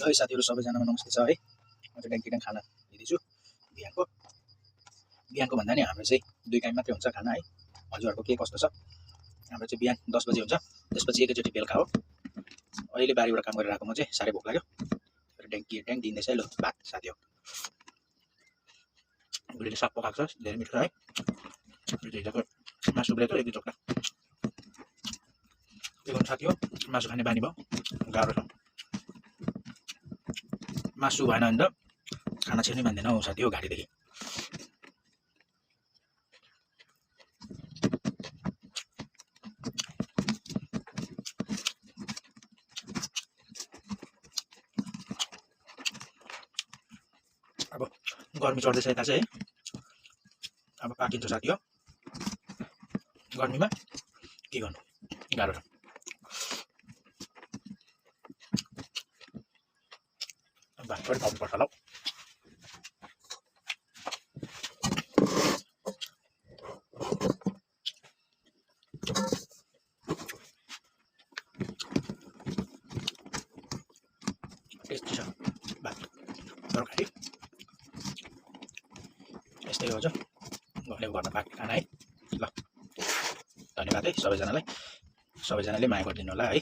है साथीहरु सबैजनामा नमस्ते छ है। म चाहिँ ड्याङ खाना लिँदैछु बिहानको भन्दा नि हाम्रो चाहिँ 2 टाइम मात्रै हुन्छ खाना है। हजुरहरुको के कस्तो छ? हाम्रो चाहिँ बिहान 10 बजे हुन्छ, त्यसपछि एकैचोटी बेलुका हो। अहिले बारीबाट काम गरेर आएको म चाहिँ साह्रै भोक लाग्यो। ड्याङ दिँदैछ है ल भात साथी हो। बुढीले साग पकाएको छ, धेरै मिठो छ है। हिजोको मासु ब्रेको 1-2 चोक्टा। के गर्नु साथी हो, मासु खाने बानी भयो, गाह्रो छ। मासु भएन भने त खाना छिर्नै मान्दैन हौ साथी हो घाँटीदेखि। अब गर्मी चढ्दैछ यता चाहिँ है। अब पाकिन्छ साथी हो। गर्मीमा के गर्नु गाह्रो छ। भात पनि खानुपर्छ होला हौ। टेस्टी छ भात तरकारी। यस्तै हो घरले घरमा पाकेको खाना है। ल धन्यवाद है सबैजनालाई, सबैजनाले माया गरिदिनु होला है।